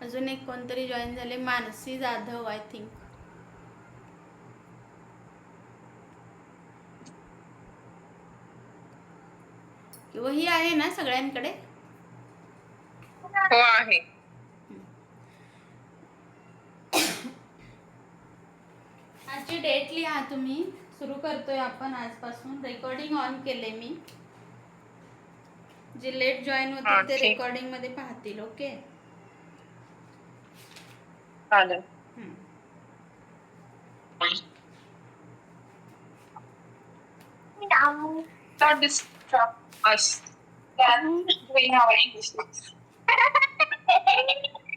अजून एक कोणतरी जॉईन झाले, मानसी जाधव आय थिंक. वही आहे ना सगळ्यांकडे? हो आहे. आजची डेट लिहा तुम्ही. सुरू करतोय आपण आजपासून. रेकॉर्डिंग ऑन केले मी. जे लेट जॉईन होतील ते ठीक. रेकॉर्डिंग मध्ये पाहतील. ओके चालेल. Don't disturb us. Then we have English.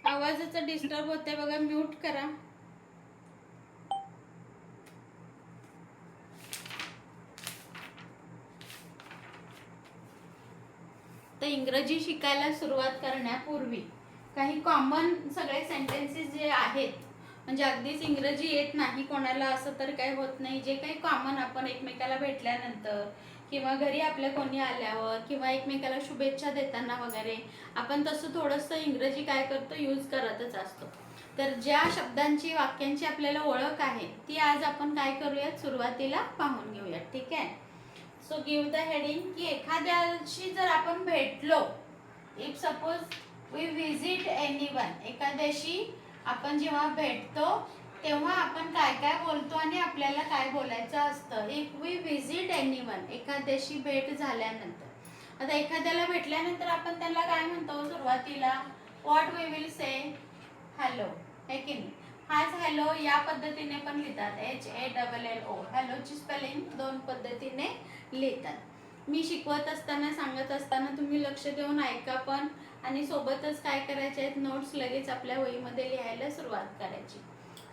आवाजाचा डिस्टर्ब होते बघा, म्यूट करा. तर इंग्रजी शिकायला सुरुवात करण्यापूर्वी काही कॉमन सगळे सेंटेन्सेस जे आहेत, म्हणजे अगदीच इंग्रजी येत नाही कोणाला असं तर काही होत नाही. जे काही कॉमन आपण एकमेकाला भेटल्यानंतर किंवा घरी आपल्या कोणी आल्यावर किंवा एकमेकाला शुभेच्छा देताना वगैरे आपण तसं थोडंसं इंग्रजी काय करतो, यूज करतच असतो. तर ज्या शब्दांची वाक्यांची आपल्याला ओळख आहे ती आज आपण काय करूयात, सुरुवातीला पाहून घेऊयात. ठीक आहे. सो गिव्ह द हेडिंग की एखाद्याशी जर आपण भेटलो, if suppose we visit anyone, एखाद्याशी आपण जेव्हा भेटतो तेव्हा आपण काय काय बोलतो आणि आपल्याला काय बोलायचं असतं. इफ वी विजिट एनीवन, एखाद्याशी भेट झाल्यानंतर. आता एखाद्याला भेटल्यानंतर आपण त्याला काय म्हणतो सुरुवातीला, what we will say, hello, है की नाही. हाच हॅलो या पद्धतीने पण लिहितात, HALLO. हॅलोची स्पेलिंग दोन पद्धतीने लिहितात. मी शिकवत असताना, सांगत असताना तुम्ही लक्ष देऊन ऐका पण, आणि सोबतच काय करायचे आहेत, नोट्स लगेच आपल्या वहीमध्ये लिहायला सुरुवात करायची.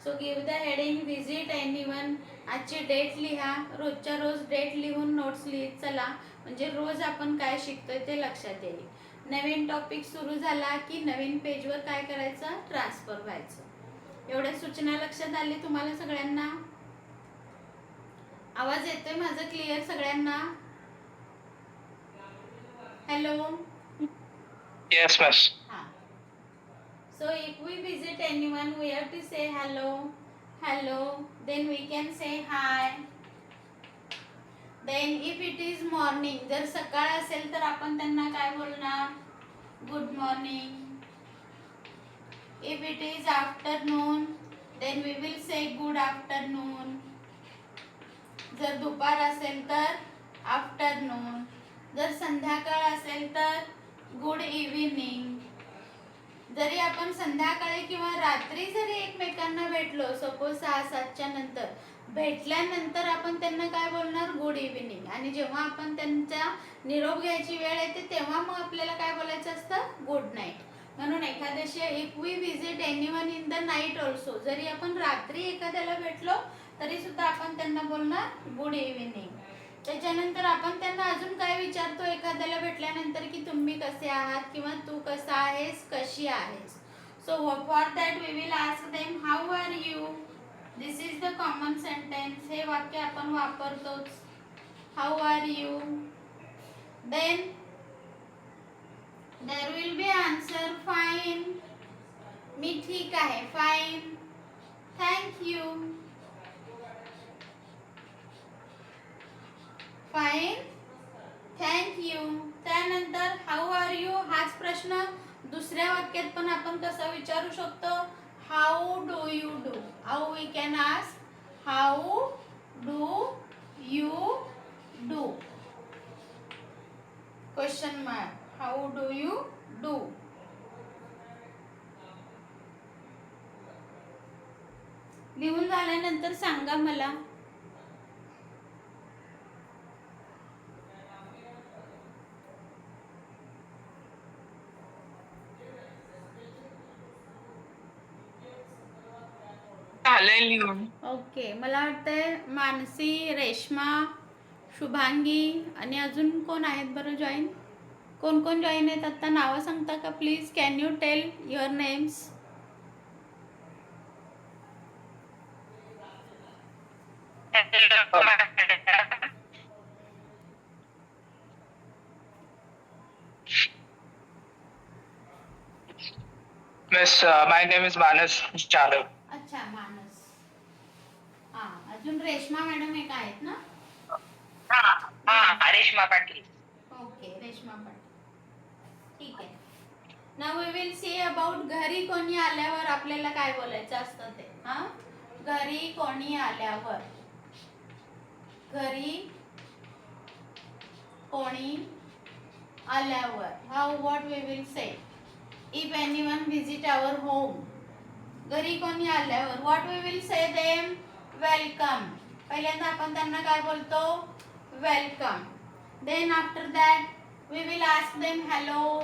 So give the heading visit anyone. आजची डेट लिहा, रोजच्या रोज डेट लिहून नोट्स लिहित चला, म्हणजे रोज आपण काय शिकतोय ते लक्षात येईल. नवीन टॉपिक सुरू झाला की नवीन पेजवर काय करायचं, ट्रान्सफर व्हायचं. एवढ्या सूचना लक्षात आली तुम्हाला सगळ्यांना? आवाज येतोय माझा क्लिअर सगळ्यांना? हॅलो. Yes, miss. हां. So if we visit anyone, we have to say hello, hello. Then we can say hi. Then if it is morning, जर सकाळ असेल तर आपण त्यांना काय बोलणार, good morning. If it is afternoon, then we will say good afternoon. जर दुपार असेल तर आफ्टरनून. जर संध्याकाळ असेल तर गुड इव्हिनिंग. जरी आपण संध्याकाळी किंवा रात्री जरी एकमेकांना भेटलो, सपोज 6-7च्या नंतर भेटल्यानंतर आपण त्यांना काय बोलणार, गुड इव्हिनिंग. आणि जेव्हा आपण त्यांचा निरोप घ्यायची वेळ येते तेव्हा मग आपल्याला काय बोलायचं असतं, गुड नाईट. म्हणून एखाद्याशी if we visit anyone in the night also, जरी आपण रात्री एखाद्याला भेटलो तरी सुद्धा आपण त्यांना बोलणार गुड इव्हिनिंग. त्याच्यानंतर आपण त्यांना अजून काय विचारतो एखाद्याला भेटल्यानंतर, की तुम्ही कसे आहात किंवा तू कसा आहेस, कशी आहेस. So for that we will ask them how are you. This is the common sentence. हे वाक्य आपण वापरतोच, how are you. Then there will be answer fine, मी ठीक आहे, fine. Thank you, fine, thank you. त्यानंतर हाऊ आर यू हाच प्रश्न दुसऱ्या वाक्यात पण आपण कसा विचारू शकतो, how do you do. How we can ask how do you do, question mark, how do you do. लिहून झाल्यानंतर सांगा मला. चालेल लिहून. ओके. मला वाटतंय मानसी, रेश्मा, शुभांगी आणि अजून कोण आहेत बरं जॉईन? कोण कोण जॉईन आहेत आत्ता, नावं सांगता का please? Can you tell your names? Miss, my name is Manas Jadhav. अच्छा, मानस. हा, अजून रेश्मा मॅडम एक आहेत ना? रेश्मा पाटील. ओके, रेश्मा पाटील. ठीक आहे. Now we will see about घरी कोणी आल्यावर आपल्याला काय बोलायचं असतं ते. हा, घरी कोणी आल्यावर. घरी कोणी आल्यावर. How what we will say. If anyone visit our home. घरी कोणी आल्यावर what we will say them. Welcome. पहिल्यांदा आपण त्यांना काय बोलतो? Welcome. Then after that we will ask them hello.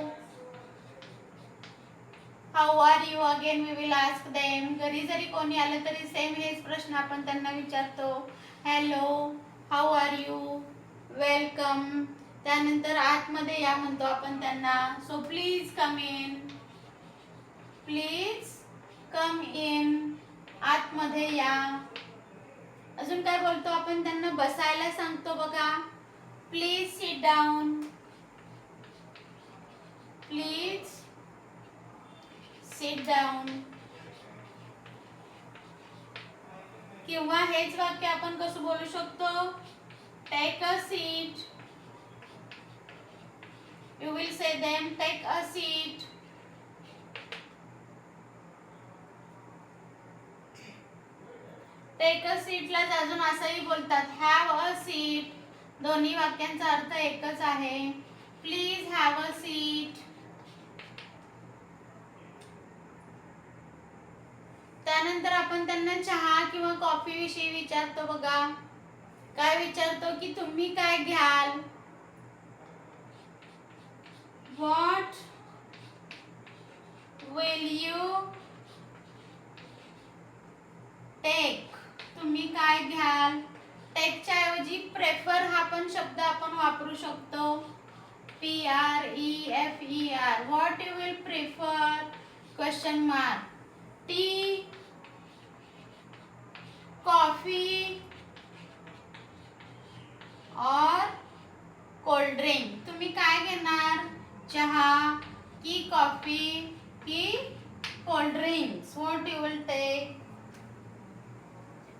How are you. Again we will ask them. घरी जरी कोणी आलं तरी सेम हेच प्रश्न आपण त्यांना विचारतो. Hello, how are you, welcome. त्यानंतर आतमध्ये या म्हणतो आपण त्यांना. So please come in. Please come in. आतमध्ये या. अजून काय बोलतो आपण त्यांना? बसायला सांगतो बघा. Please sit down. Please sit down. किंवा हेच वाक्य आपण कसं बोलू शकतो? Take a seat. You will say them take a seat. Take a सीटला अजून असंही बोलतात, हॅव अ सीट. दोन्ही वाक्यांचा अर्थ एकच आहे. Please have a seat. त्यानंतर आपण त्यांना चहा किंवा कॉफी विषयी विचारतो बघा. काय विचारतो की तुम्ही काय घ्याल? What will you take. तुम्ही काय घ्याल? टेकच्या ऐवजी प्रेफर हा पण शब्द आपण वापरू शकतो. PREFER. What you will prefer? Question mark. Tea, coffee और कोल्ड ड्रिंक. तुम्ही काय घेणार? चहा की कॉफी की cold drinks. What you will take.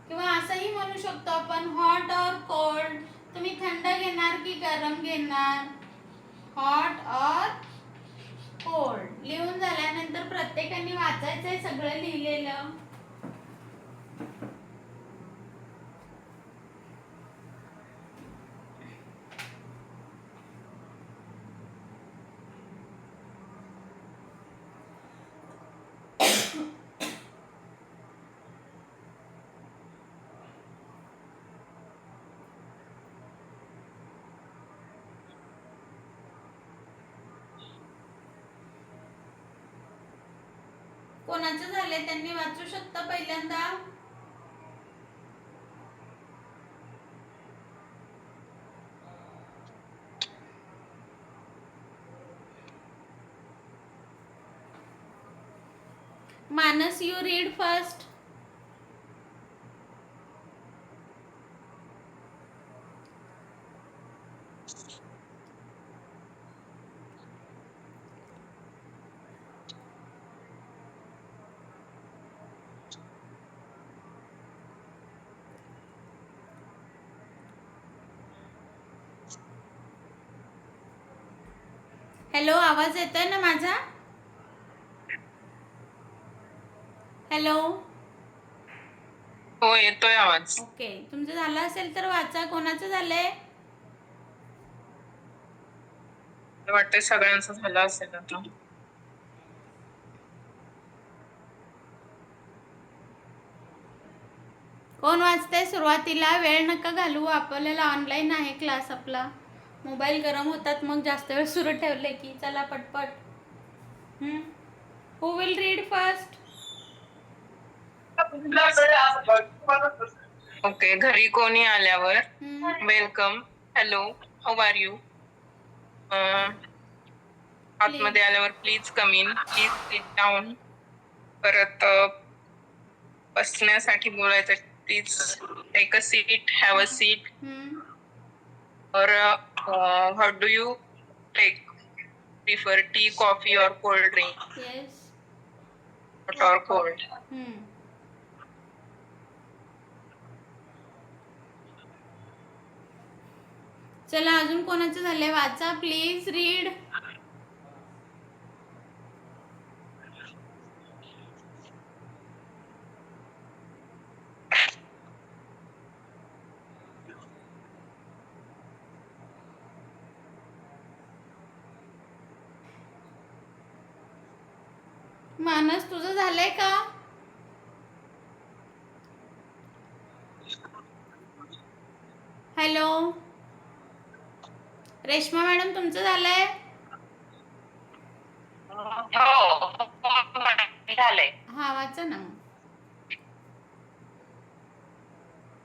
किंवा असंही म्हणू शकतो आपण हॉट और कोल्ड. तुम्ही थंड घेणार की गरम घेणार? हॉट और कोल्ड. लिहून झाल्यानंतर प्रत्येकाने वाचायचंय सगळं लिहिलेलं. कोणाचं झालंय त्यांनी वाचू शकता पहिल्यांदा. मानस, यू रीड फर्स्ट. हॅलो, आवाज येतोय ना माझा? हॅलो. हो, येतोय आवाज. ओके, तुमचं झालं असेल तर वाचा. कोणाचं झालंय? वाटतंय सगळ्यांचं झालं असेल आता. कोण वाचतंय सुरुवातीला? वेळ नका घालवू. आपल्याला ऑनलाईन आहे क्लास आपला. मोबाईल गरम होतात मग जास्त वेळ सुरू ठेवले की. चला पटपट. Who will read first? Okay. घरी कोणी आल्यावर welcome, hello, how are you. आतमध्ये आल्यावर please come in, please sit down. परत बसण्यासाठी बोलायचं please take a seat, have a seat. और what do you take? Prefer tea, coffee और cold drink. Yes. hot or cold. चला अजून कोणाचं झालंय वाचा प्लीज रीड. मानस तुझं झालंय का? हॅलो रेश्मा मॅडम तुमचं झालंय? हो झालंय. हा वाचा ना.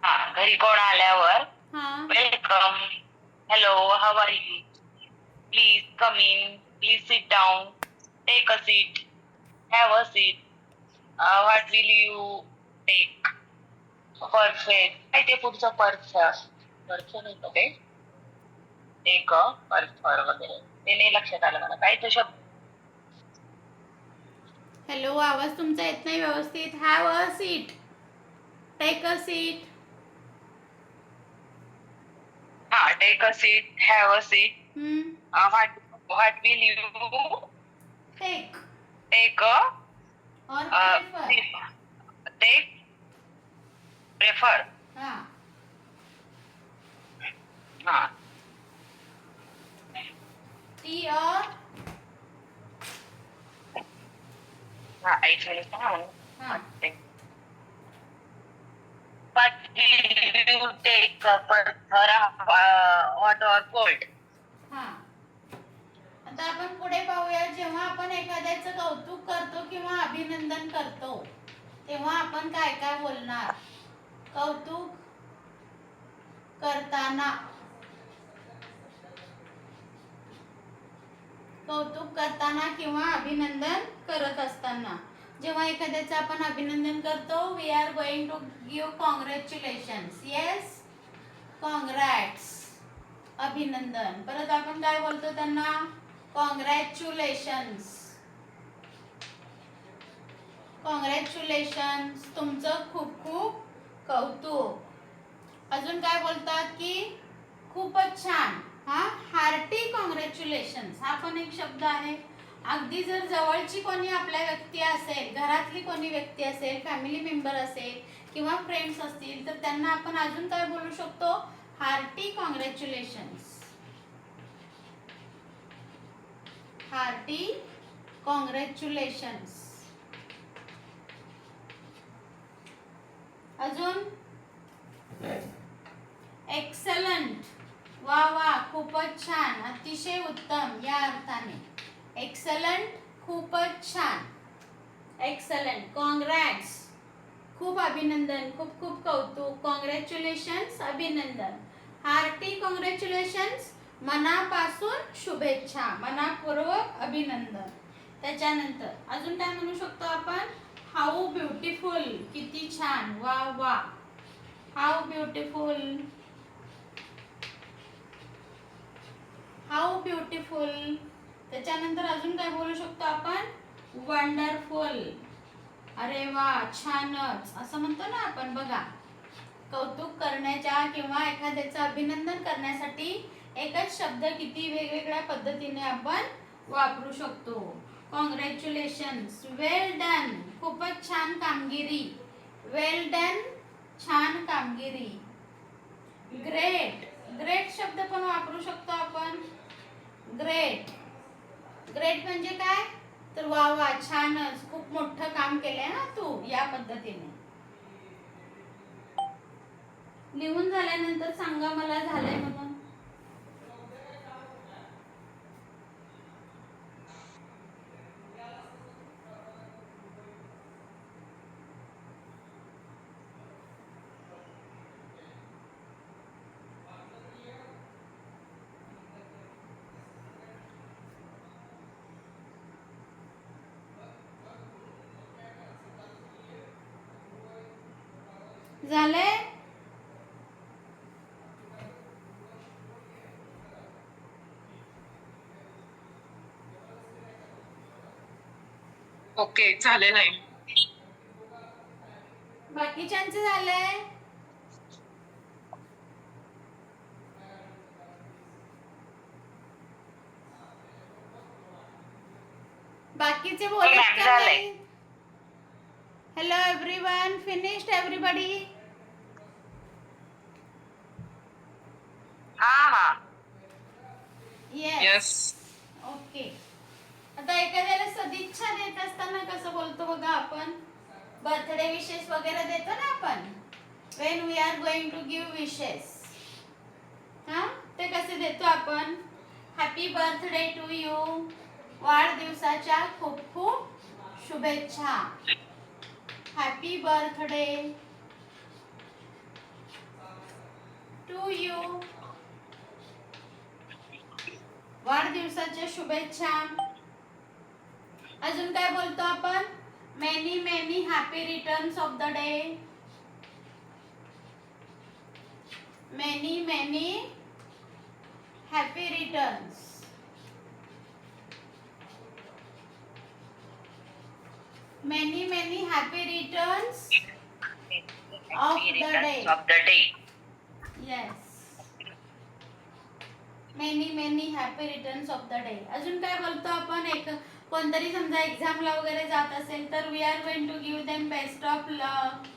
हा घरी कोण आल्यावर हा welcome, hello, how are you, please come in, please sit down, take a seat, have a seat, what will you take, perfect, काय ते पुढचं परफेक्ट नाही का ते टेक अ परफर वगैरे ते नाही लक्षात आलं मला. काय तो शब्द हॅलो आवाज तुमचा येत नाही व्यवस्थित. Have a seat, take a seat. हा take a seat, have a seat, what will you take take or a prefer. Take prefer. हा हा टी और हा actually हा But will you take prefer hot or cold? हा. आता आपण पुढे पाहूया. जेव्हा आपण एखाद्याचं कौतुक करतो किंवा अभिनंदन करतो तेव्हा आपण काय काय बोलणार. कौतुक करताना किंवा अभिनंदन करत असताना जेव्हा एखाद्याचं आपण अभिनंदन करतो we are going to give congratulations. Yes congrats अभिनंदन. परत आपण काय बोलतो त्यांना कॉंग्रॅच्युलेशन्स. कॉंग्रॅच्युलेशन्स तुमचं खूप खूप कौतुक. अजून काय बोलतात की खूपच छान. हा हार्टी कॉंग्रॅच्युलेशन्स हा पण एक शब्द आहे. अगदी जर जवळची कोणी आपल्या व्यक्ती असेल, घरातली कोणी व्यक्ती असेल, फॅमिली मेंबर असेल किंवा फ्रेंड्स असतील तर त्यांना आपण अजून काय बोलू शकतो हार्टी कॉंग्रॅच्युलेशन्स. Hearty congratulations. अजून एक्सलंट वा वा खूपच छान, अतिशय उत्तम या अर्थाने. एक्सलंट खूपच छान. एक्सलंट. कॉंग्रॅट्स खूप अभिनंदन, खूप खूप कौतुक. कॉंग्रॅच्युलेशन्स अभिनंदन. हार्टी कॉंग्रॅच्युलेशन्स मनापासून शुभेच्छा, मनापूर्वक अभिनंदन. त्याच्यानंतर अजून काय म्हणू शकतो आपण हाऊ ब्युटिफुल किती छान, वा वा. How beautiful, how beautiful. त्याच्यानंतर अजून काय बोलू शकतो आपण वंडरफुल, अरे वा छानच असं म्हणतो ना आपण. बघा कौतुक करण्याच्या किंवा एखाद्याचं अभिनंदन करण्यासाठी एकच शब्द किती वेगवेगळ्या पद्धतीने आपण वापरू शकतो. कॉंग्रॅच्युलेशन्स, वेल डन खूपच छान कामगिरी, वेल डन छान कामगिरी. ग्रेट, ग्रेट शब्द पण वापरू शकतो आपण. ग्रेट, ग्रेट म्हणजे काय तर वा वा छानच, खूप मोठं काम केलंय ना तू, या पद्धतीने. लिहून झाल्यानंतर सांगा मला झालंय म्हणून. झालंय. ओके झाले नाही. बाकीच्यांचं झालंय? बाकीचे बोलत मॅम, का झालंय. नाही? Hello everyone, finished everybody? हा. येस. ओके. आता एखाद्याला सदिच्छा देत असताना कसं बोलतो बघा आपण? बर्थडे विशेस वगैरे देतो ना आपण, when we are going to give wishes, हा ते कसे देतो आपण? हॅपी बर्थडे टू यू, वाढदिवसाच्या खूप खूप शुभेच्छा. हॅपी बर्थडे टू यू, वाढदिवसाच्या शुभेच्छा. अजून काय बोलतो आपण? Many many happy returns of the day. Many many happy returns. Many many happy returns of the day. Of the day. Yes. Many many happy returns of the day. अजून काय बोलतो आपण? एक कोणतरी समजा एक्झामला वगैरे जात असेल तर we are going to give them best of luck,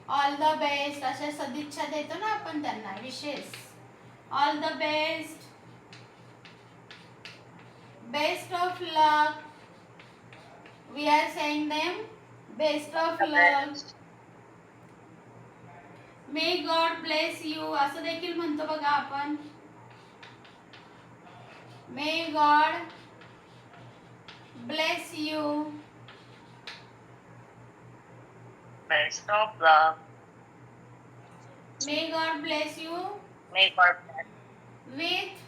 all the best, अशा सदिच्छा देतो ना आपण त्यांना, विशेष. All the best, best of luck, we are saying them best of luck. May God bless you असं देखील म्हणतो बघा आपण. May God bless you, best of luck. May God bless you may God with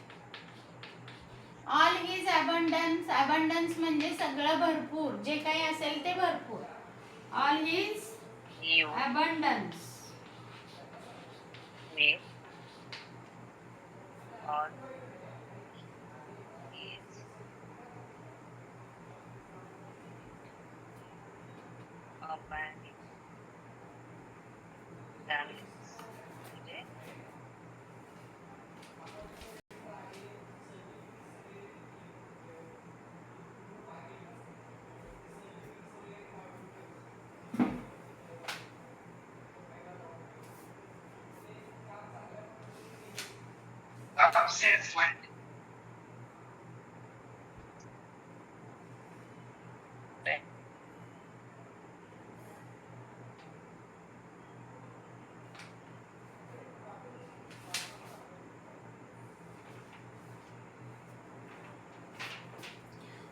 all his abundance. abundance म्हणजे सगळं भरपूर, जे काही असेल ते भरपूर. all his you abundance. May God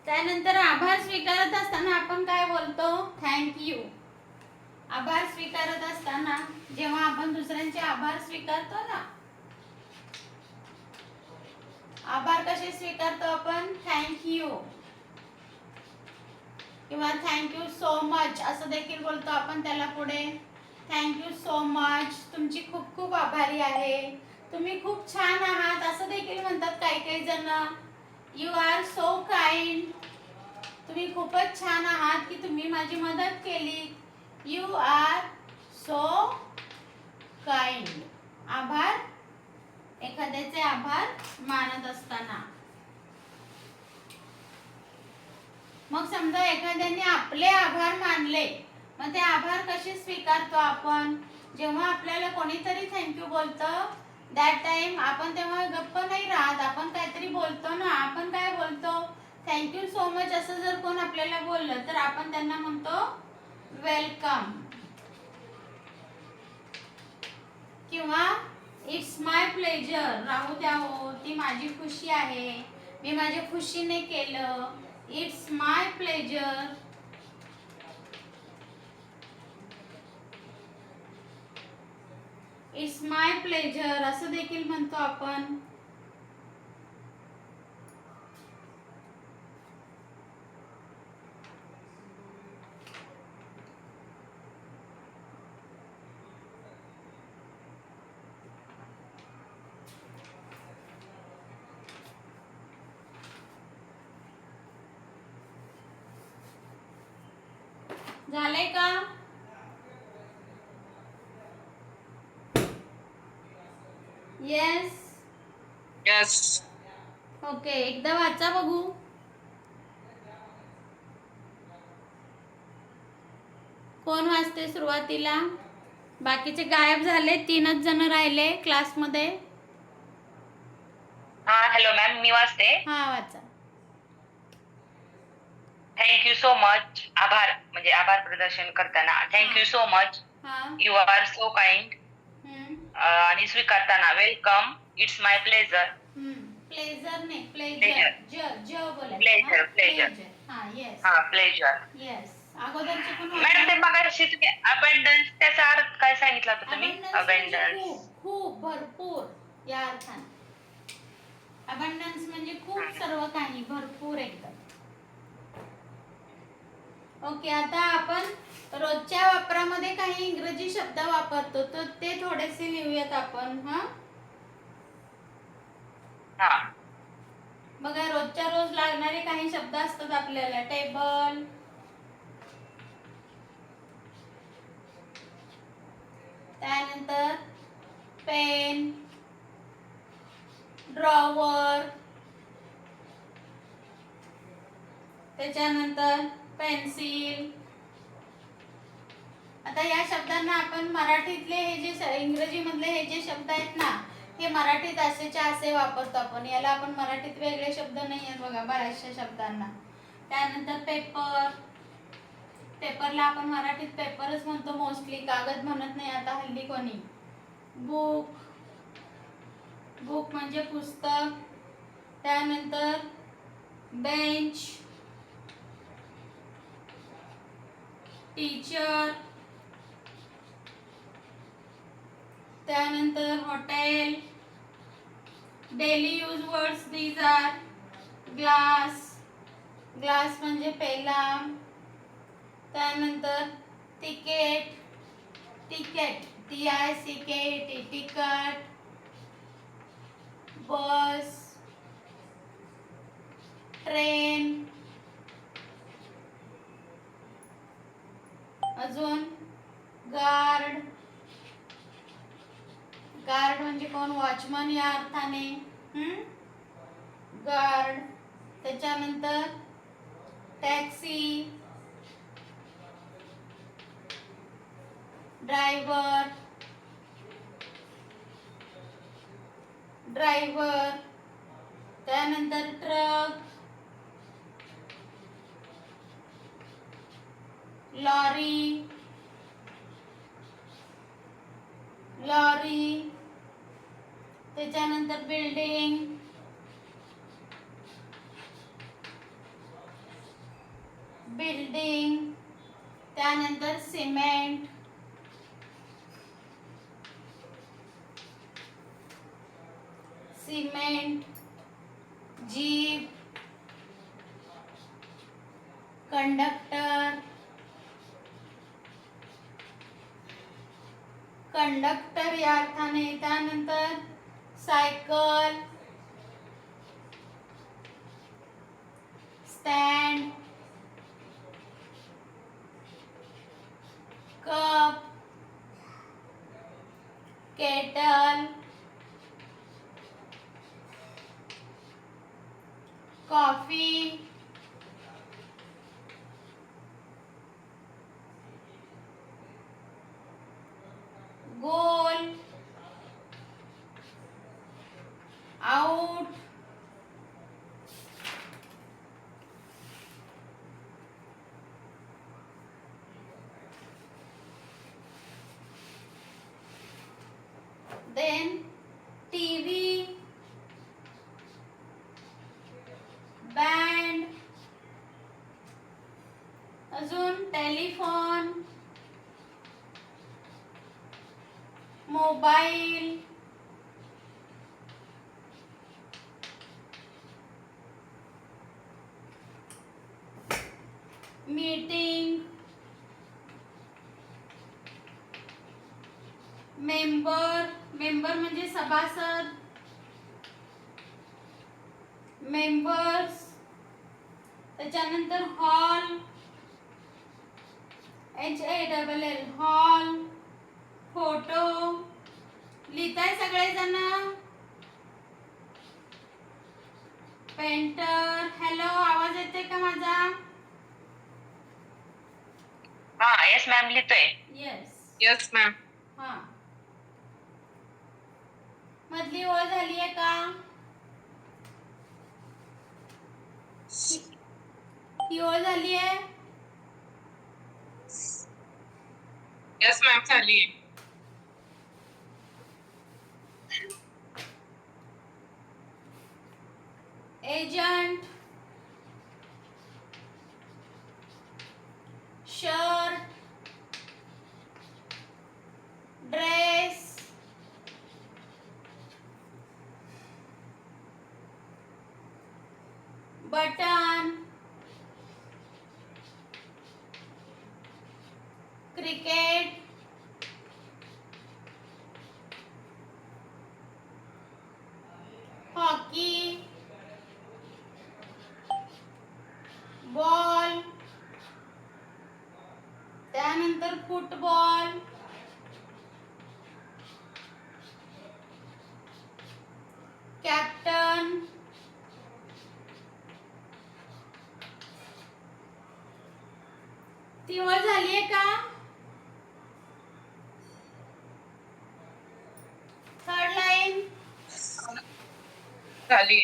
त्यानंतर आभार स्वीकारत असताना आपण काय बोलतो? थँक्यू. आभार स्वीकारत असताना जेव्हा आपण दुसऱ्यांचे आभार स्वीकारतो ना, आभार कसे स्वीकारतो आपण? थँक्यू किंवा थँक्यू सो मच असं देखील बोलतो आपण त्याला पुढे. थँक्यू सो मच, तुमची खूप खूप आभारी आहे, तुम्ही खूप छान आहात असं देखील म्हणतात काही काही जण. यू आर सो काइंड, तुम्ही खूपच छान आहात की तुम्ही माझी मदत केली. You are so kind. आभार, एखाद्याचे आभार मानत असताना. मग समजा एखाद्याने आपले आभार मानले, मग ते आभार कसे स्वीकारतो आपण? जेव्हा आपल्याला कोणीतरी थँक्यू बोलतं, दॅट टाइम आपण तेव्हा गप्प नाही राहत, आपण काहीतरी बोलतो ना. आपण काय बोलतो? थँक्यू सो मच असं जर कोण आपल्याला बोललं तर आपण त्यांना म्हणतो वेलकम, किंवा इट्स माय प्लेजर, राहू द्या हो, ती माझी खुशी आहे, मी माझ्या खुशीने केलं. It's my pleasure. It's my pleasure असं देखील म्हणतो आपण. झालंय का? येस. Yes. ओके, एकदा वाचा बघू. कोण वाचते सुरुवातीला? बाकीचे गायब झाले, 3च जण राहिले क्लासमध्ये. हा हॅलो मॅम, मी वाचते. हा वाचा. Thank you so much. आभार म्हणजे आभार प्रदर्शन करताना थँक्यू सो मच. हा. You are so kind. आणि स्वीकारताना welcome. It's my pleasure. Pleasure नाही, प्लेजर. Pleasure. ज बोलायचं. Pleasure, pleasure. हा, येस. हा प्लेजर. येस. अगोदरचे पण मॅडम ते मगाशी तुम्ही अबंडन्स त्याचा अर्थ काय सांगितला होता तुम्ही? अबंडन्स. खूप खूप भरपूर या अर्थाने. अबंडन्स म्हणजे खूप सर्व काही भरपूर एकदम. ओके, आता आपण रोजच्या वापरामध्ये काही इंग्रजी शब्द वापरतो, तर ते थोडेसे लिहूयात आपण. हा. बघा, रोजच्या रोज लागणारे काही शब्द असतात आपल्याला. टेबल, त्यानंतर पेन, ड्रॉवर, त्याच्यानंतर पेन्सिल. आता या शब्दांना आपण मराठीतले हे जे इंग्रजीमधले हे जे शब्द आहेत ना, हे मराठीत असेच्या असे वापरतो आपण. याला आपण मराठीत वेगळे शब्द नाही आहेत बघा बऱ्याचशा शब्दांना. त्यानंतर पेपर, पेपरला आपण मराठीत पेपरच म्हणतो मोस्टली, कागद म्हणत नाही आता हल्ली कोणी. बुक, बुक म्हणजे पुस्तक. त्यानंतर बेंच, टीचर. त्यानंतर hotel. Daily use words these are glass, glass म्हणजे पेला. त्यानंतर ticket, ticket TICKET, ticket. Bus, train. अजून गार्ड, गार्ड म्हणजे कोण? वॉचमन या अर्थाने. गार्ड. त्याच्यानंतर टॅक्सी, ड्रायव्हर, ड्रायव्हर. त्यानंतर ट्रक, लॉरी, लॉरी. त्याच्यानंतर बिल्डिंग, बिल्डिंग. त्यानंतर cement, cement. Jeep, conductor, conductor या अर्थाने. त्यानंतर cycle, stand, cup, kettle, coffee, goal, out. Then TV, band. अजून telephone, mobile, meeting, member, member म्हणजे सभासद, मेंबर्स. त्याच्यानंतर हॉल, HALL, हॉल. फोटो, लिहिताय सगळेजण? पेंटर, हॅलो, आवाज येते का माझा? हा येस मॅम लिहितोय. Yes ma'am. हा. मधली ओळ झाली आहे का? ही ओळ झाली आहे? येस मॅम झाली. Agent, shirt, dress, button, cricket, hockey, ball, त्यानंतर फुटबॉल, कॅप्टन, ती ओळ झाली आहे का? Third line. झाली.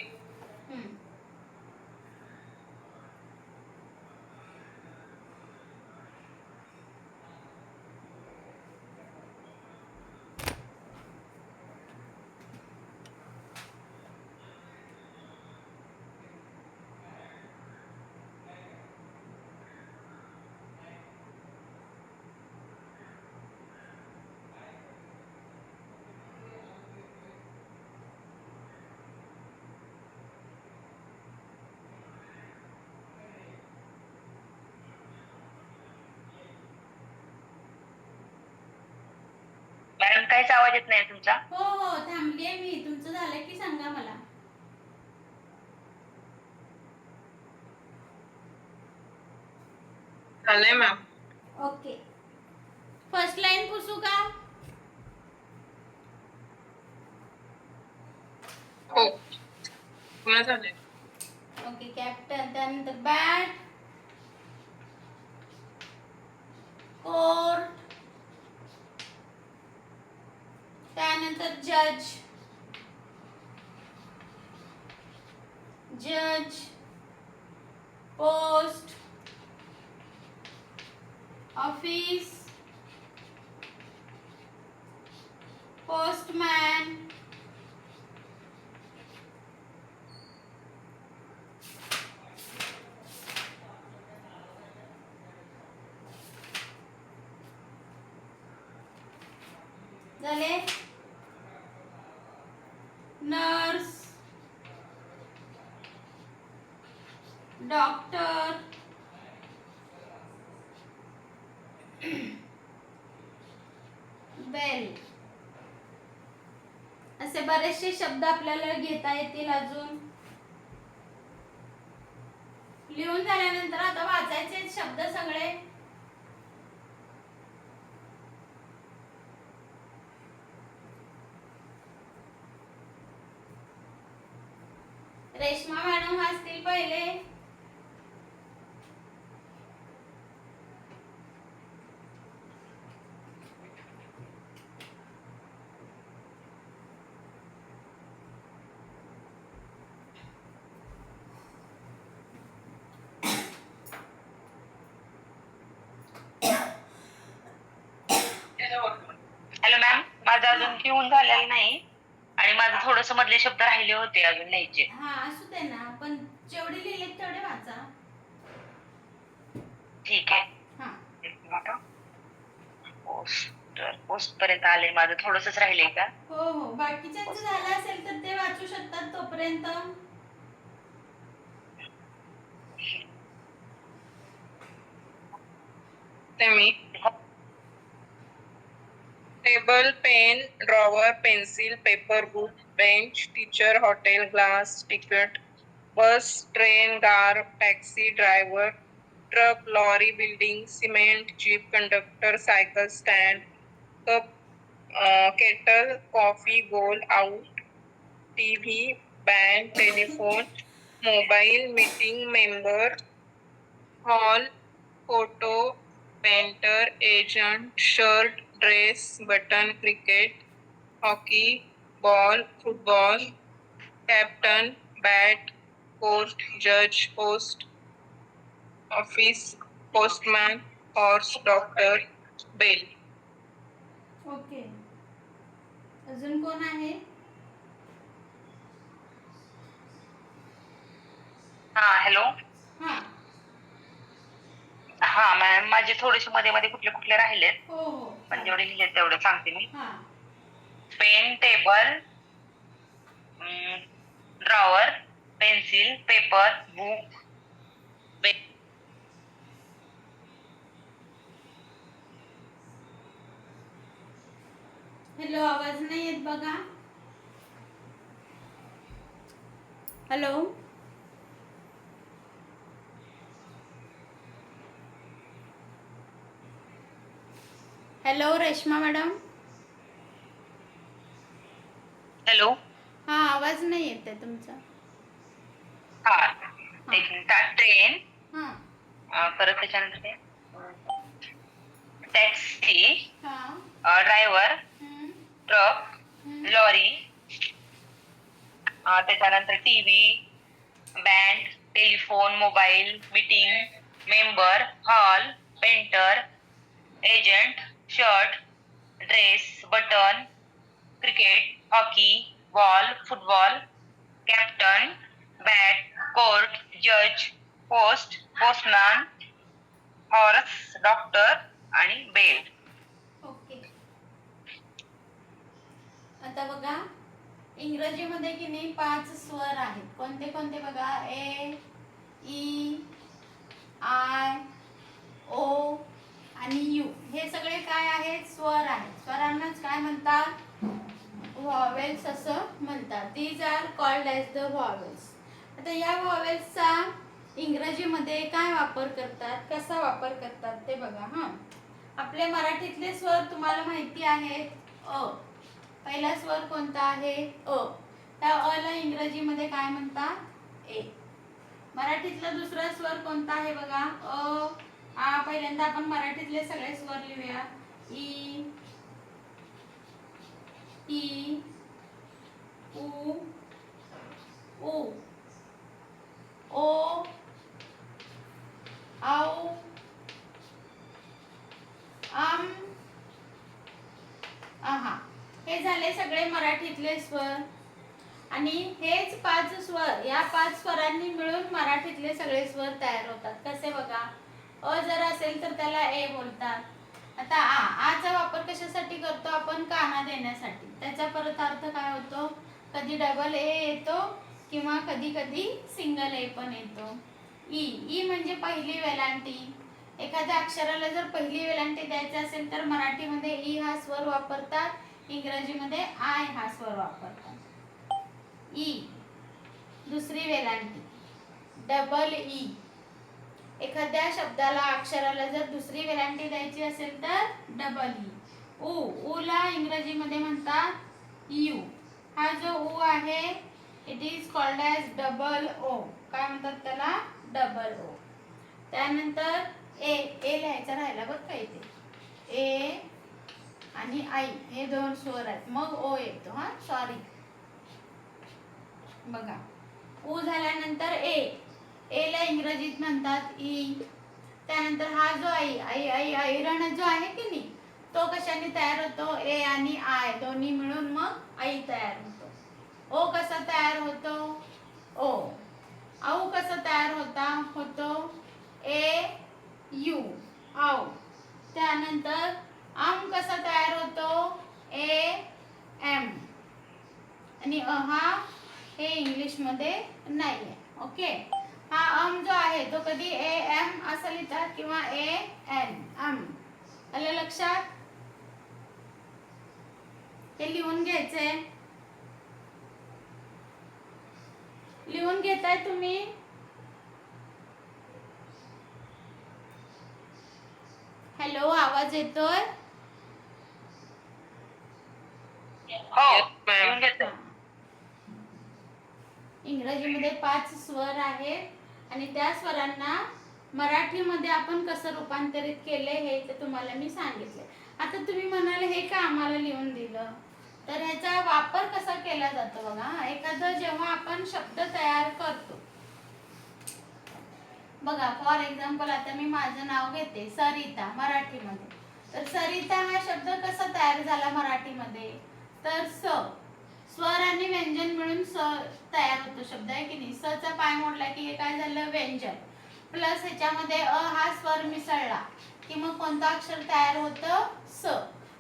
मॅडम काहीच आवाज येत नाही तुमचा. हो हो, थांबलीये मी. तुमचं झालं की सांगा मला. झालंय मॅम. ओके. फर्स्ट लाईन पुसू का? हो पूर्ण झाले. ओके. कॅप्टन, त्यानंतर बॅट, कोर्ट, त्यानंतर जज, जज, पोस्ट, ऑफिस, पोस्टमॅन, झाले. Nurse, doctor, bell. असे बरेचसे शब्द आपल्याला घेता येतील अजून. लिहून झाल्यानंतर आता वाचायचे शब्द सगळे. रेश्मा मॅडम वाचतील पहिले. हॅलो मॅम, माझं अजून लिहून झालेलं नाही आणि माझं थोडस मधले शब्द राहिले होते अजून लिहायचे. हा, असू दे ना, पण जेवढे लिहिले तेवढे वाचा. ठीक आहे. हा. एक मिनिट. पोस्ट पर्यंत आले, माझं थोडंसच राहिलंय का? हो हो, बाकीच्यांचं झालं असेल तर ते वाचू शकतात तोपर्यंत. ते मी table, pen, drawer, pencil, paper, book, bench, teacher, hotel, glass, ticket, bus, train, car, taxi, driver, truck, lorry, building, cement, jeep, conductor, cycle stand, cup, kettle, coffee, goal, out, TV, band, telephone, mobile, meeting, member, hall, photo, painter, agent, shirt, dress, button, cricket, hockey, ball, football, captain, bat, court, judge, post, office, postman, horse, doctor, bell. Okay. अजून कोण आहे? हा hello. हां. हा ma'am, माझे थोडेसे मध्ये मध्ये कुठले कुठले राहिलेत, हो हो. पण जेवढे लिहिलेत तेवढे सांगते मी. हां. Pen, table, drawer, pencil, paper, book, hello, आवाज नाही येत बघा. Hello. Hello Reshma madam. Hello. हां, आवाज नाही येत आहे तुमचा. हा एक मिनिट. ट्रेन, हां. परत त्याच्यानंतर टॅक्सी, हां. ड्रायव्हर, हं, ट्रक, हं. लॉरी, त्याच्यानंतर TV, band, telephone, mobile, meeting, member, hall, painter, agent, shirt, dress, button, cricket, hockey, ball, football, captain, bat, court, जज, पोस्ट, पोस्टमॅन, हॉर्स, डॉक्टर आणि बेल. ओके. आता बघा, इंग्रजीमध्ये की नाही 5 स्वर आहेत. कोणते कोणते बघा? ए, ई, आय, ओ आणि यू. हे सगळे काय आहेत? स्वर आहेत. स्वरांनाच काय म्हणतात? व्हॉवेल्स असं म्हणतात. These are called as the vowels. आता या व्हॉवेल्सचा इंग्रजीमध्ये काय वापर करतात, कसा वापर करतात ते बघा. हां, आपले मराठीतले स्वर तुम्हाला माहिती आहेत. अ, पहिला स्वर कोणता आहे? अ. त्या अला इंग्रजीमध्ये काय म्हणतात? ए. मराठीतला दुसरा स्वर कोणता आहे बघा? अ, आ. पहिल्यांदा आपण मराठीतले सगळे स्वर लिहूया. ई, ई, उ, ऊ, ओ, औ, आम, आहा. हे झाले सगळे मराठीतले स्वर. आणि हेच 5 स्वर, या 5 स्वरांनी मिळून मराठीतले सगळे स्वर तयार होतात. कसे बघा? अ जर असेल तर त्याला ए बोलतात. आता आ, आचा वापर कशासाठी करतो आपण? काना देण्यासाठी. त्याचा परत अर्थ काय होतो? कधी डबल ए येतो किंवा कधी कधी सिंगल ए पण येतो. ई, ई म्हणजे पहिली वेलांटी. एखाद्या अक्षराला जर पहिली वेलांटी द्यायची असेल तर मराठीमध्ये ई हा स्वर वापरतात, इंग्रजीमध्ये आय हा स्वर वापरतात. ई, दुसरी वेलांटी. डबल ई, एखाद्या शब्दाला अक्षराला जर दुसरी वेलांटी द्यायची असेल तर डबल ई. उ, ऊला इंग्रजीमध्ये म्हणतात यू. हा जो उ आहे it is called as double O. काय म्हणतात त्याला? Double O. त्यानंतर ए, ए लिहायचा राहिला बघ का इथे. ए आणि आई हे 2 स्वर आहेत. मग ओ येतो. हा, सॉरी. बघा, उ झाल्यानंतर ए. ए ला इंग्रजीत म्हणतात ई. त्यानंतर हा जो आई, आई आई ऐरण जो आहे की नाही, तो कशाने तयार होतो? ए आणि आय दोन्ही मिळून मग आई तयार होतो. ओ कसा तयार होतो? ओ. औ कसा तयार होतो? ए यू, औ. त्यानंतर आम कसा तयार होतो? A M. आणि हा हे इंग्लिशमध्ये नाही आहे. ओके. हा अम जो आहे तो कधी ए एम असं लिहितात किंवा ए एन, अम. आलं लक्षात? हे लिहून घ्यायचंय. लिहून घेताय तुम्ही? हॅलो, आवाज येतोय? हो Yes, ma'am. लिहून घेते. इंग्रजीमध्ये 5 स्वर आहेत आणि त्या स्वरांना मराठीमध्ये आपण कसं रूपांतरित केले हे ते तुम्हाला मी सांगितले. आता तुम्ही म्हणाल हे का आम्हाला लिहून दिलं, तर ह्याचा वापर कसा केला जातो बघा. एखादं जेव्हा आपण शब्द तयार करतो बघा, फॉर एक्झाम्पल आता मी माझं नाव घेते सरिता मराठीमध्ये, तर सरिता हा शब्द कसा तयार झाला मराठीमध्ये, तर स्वर आणि व्यंजन मिळून तयार होतो शब्द आहे की नाही. चा पाय मोडला की हे काय झालं, व्यंजन, प्लस ह्याच्यामध्ये हा स्वर मिसळला की मग कोणतं अक्षर तयार होतं,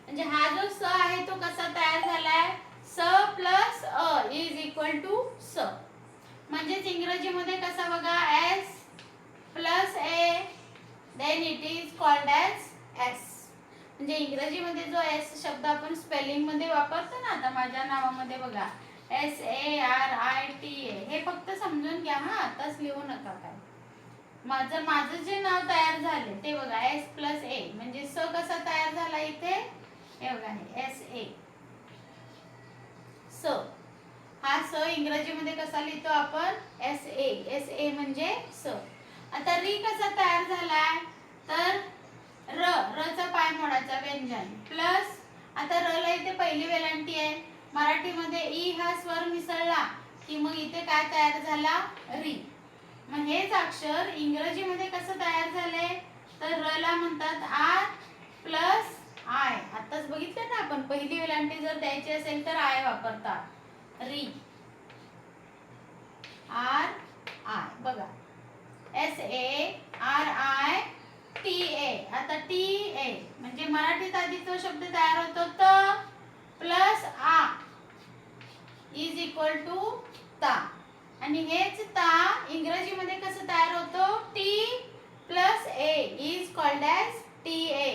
म्हणजे हा जो आहे तो कसा तयार झालाय, प्लस इज इक्वल टू म्हणजेच इंग्रजीमध्ये कसा बघा, S plus A then it is called as S. म्हणजे इंग्रजीमध्ये जो एस शब्द आपण स्पेलिंग मध्ये वापरतो ना, आता माझ्या नावामध्ये बघा SARITA, हे फक्त समजून घ्या हा, आताच लिहू नका काय. माझं जे नाव तयार झाले ते बघा एस प्लस ए, म्हणजे कसा तयार झाला इथे, हे बघा हे SA, हा इंग्रजीमध्ये कसा लिहितो आपण, SA म्हणजे आता री कसा तयार झालाय, तर र चा पाय मोडाचा व्यंजन, प्लस आता र ला इथे पहिली वेलांटी आहे, मराठीमध्ये ई हा स्वर मिसळला की मग इथे काय तयार झाला, री. मग हेच अक्षर इंग्रजीमध्ये कसं तयार झाले, तर र ला म्हणतात आर प्लस आय. आताच बघितलं ना आपण, पहिली वेलांटी जर द्यायची असेल तर आय वापरतात, री, आर आय. बघा SARITA. आता TA म्हणजे मराठीत आधी तो शब्द तयार होतो त प्लस आ इज इक्वल टू ता, आणि हेच ता इंग्रजीमध्ये कसं तयार होतो, T plus A is called as TA,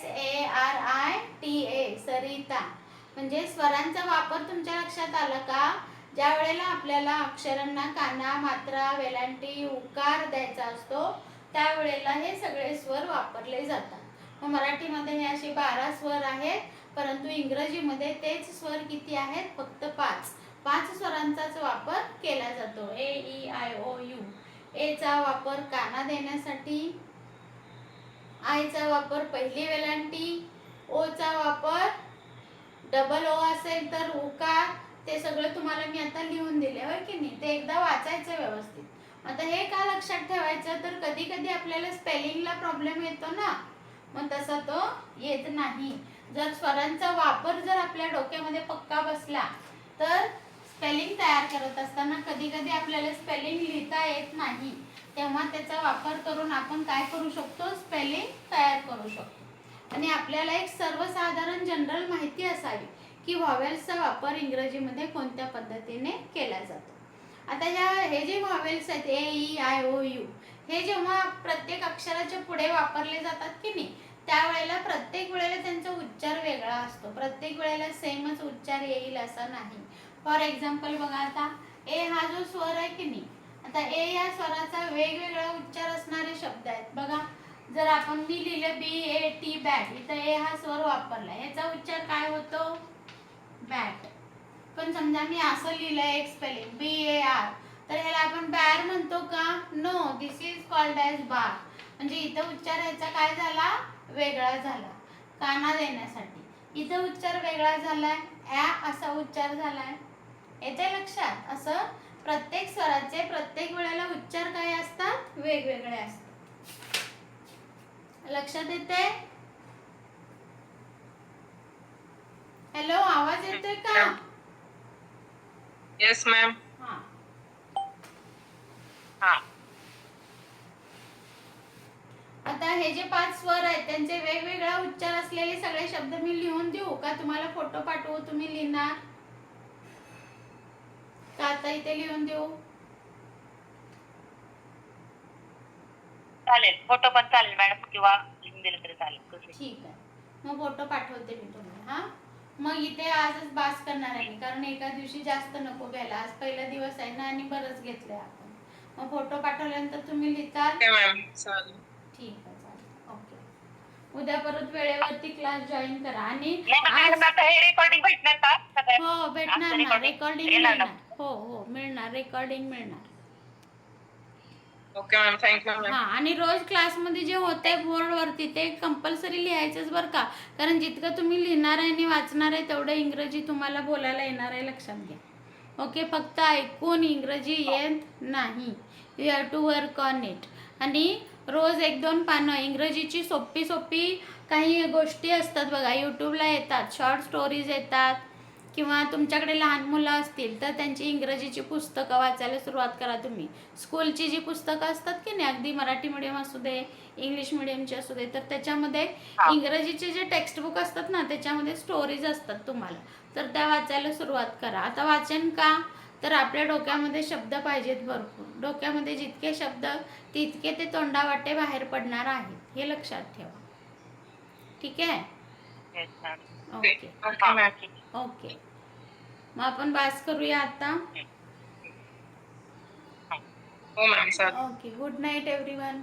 SARITA, Sarita. म्हणजे स्वरांचा वापर तुमच्या लक्षात आला का, ज्या वेळेला आपल्याला अक्षरांना काना, मात्रा, वेलांटी, उकार द्यायचा असतो त्यावेळेला हे सगळे स्वर वापरले जातात. मग मराठीमध्ये हे असे 12 स्वर आहेत, परंतु इंग्रजीमध्ये तेच स्वर किती आहेत, फक्त 5 स्वरांचाच वापर केला जातो. AEIOU. ए चा वापर काना देण्यासाठी, आय चा वापर पहिली वेलांटी, ओ चा वापर डबल ओ असेल तर उकार. ते सगळं तुम्हाला मी आता लिहून दिले होय की नाही, ते एकदा वाचायचं व्यवस्थित. आता हे का लक्षात ठेवायचं, तर कधी कधी आपल्याला स्पेलिंगला प्रॉब्लेम येतो ना, मग तसा तो येत नाही. जर स्वरांचा वापर जर आपल्या डोक्यामध्ये पक्का बसला तर स्पेलिंग तयार करत असताना कधी कधी आपल्याला स्पेलिंग लिहिता येत नाही, तेव्हा त्याचा वापर करून आपण काय करू शकतो, स्पेलिंग तयार करू शकतो. आणि आपल्याला एक सर्वसाधारण जनरल माहिती असावी की व्हॉवेल्सचा वापर इंग्रजीमध्ये कोणत्या पद्धतीने केला जातो. आता हे जे व्हॉवेल्स आहेत AEIOU, हे जेव्हा प्रत्येक अक्षराच्या पुढे वापरले जातात की नाही, त्यावेळेला प्रत्येक वेळेला त्यांचा उच्चार वेगळा असतो, प्रत्येक वेळेला सेमच उच्चार येईल असं नाही. फॉर एक्झाम्पल बघा, आता ए हा जो स्वर आहे की नाही, आता ए या स्वराचा वेगवेगळा उच्चार असणारे शब्द आहेत बघा. जर आपण मी लिहिलं BAT बॅट, इथं ए हा स्वर वापरला, याचा उच्चार काय होतो, बॅट. पण समजा मी असं लिहिलंय एक स्पेलिंग BAR, तर ह्याला आपण बॅर म्हणतो का, no, this is called as bar. म्हणजे इथं उच्चार ह्याचा काय झाला, वेगळा झाला काना देण्यासाठी. इथं उच्चार वेगळा झालाय, असा उच्चार झालाय. येते लक्षात, असं प्रत्येक स्वराचे प्रत्येक वेळेला उच्चार काय असतात, वेगवेगळे असतात. लक्षात येते, हॅलो, आवाज येतोय का, Yes, ma'am. हा. हा. आता हे जे 5 स्वर आहेत त्यांचे वेगवेगळा उच्चार असलेले सगळे शब्द मी लिहून देऊ का, तुम्हाला फोटो पाठवू, तुम्ही लिहिणार का, आता इथे लिहून देऊ, चालेल, फोटो पण चालेल मॅडम, किंवा लिहून दिलं तरी चालेल, कसं. ठीक आहे, मग फोटो पाठवते मी तुम्हाला. हा, मग इथे आजच बास करणार आहे मी, कारण एका दिवशी जास्त नको घ्यायला, आज पहिला दिवस आहे ना आणि बरंच घेतलंय आपण. मग फोटो पाठवल्यानंतर तुम्ही लिहिताल, Okay, ma'am. चालेल. ठीक आहे, चालेल, ओके. उद्या परत वेळेवरती क्लास जॉईन करा. आणि नाही आज मॅडम, आता हे रेकॉर्डिंग भेटणार का सगळ्या? हो भेटणार आजचं ना, recording रेकॉर्डिंग येणार ना? मिळणार. हो हो मिळणार, रेकॉर्डिंग मिळणार. ओके मॅम, थँक्यू हा, मॅम. आणि रोज क्लासमध्ये जे होतंय बोर्डवरती ते कंपल्सरी लिहायचंच बरं का, कारण जितकं तुम्ही लिहिणार आहे आणि वाचणार आहे तेवढं इंग्रजी तुम्हाला बोलायला येणार आहे, लक्षात घ्या. ओके, फक्त ऐकून इंग्रजी येत नाही. You have to work on it. आणि रोज 1-2 पानं इंग्रजीची सोपी सोपी काही गोष्टी असतात बघा, यूट्यूबला येतात, शॉर्ट स्टोरीज येतात, किंवा तुमच्याकडे लहान मुलं असतील तर त्यांची इंग्रजीची पुस्तकं वाचायला सुरुवात करा तुम्ही. स्कूलची जी पुस्तकं असतात की नाही, अगदी मराठी मीडियम असू दे, इंग्लिश मिडियमची असू दे, तर त्याच्यामध्ये हा. इंग्रजीचे जे टेक्स्टबुक असतात ना त्याच्यामध्ये स्टोरीज असतात तुम्हाला, तर त्या वाचायला सुरुवात करा. आता वाचन का, तर आपल्या डोक्यामध्ये शब्द पाहिजेत भरपूर. डोक्यामध्ये जितके शब्द तितके ते तोंडावाटे बाहेर पडणार आहेत, हे लक्षात ठेवा. ठीक आहे. Yes, ma'am. Okay okay ma'am. Okay, मग आपण बास करूया आता. हो ma'am, sir. Okay, good night everyone.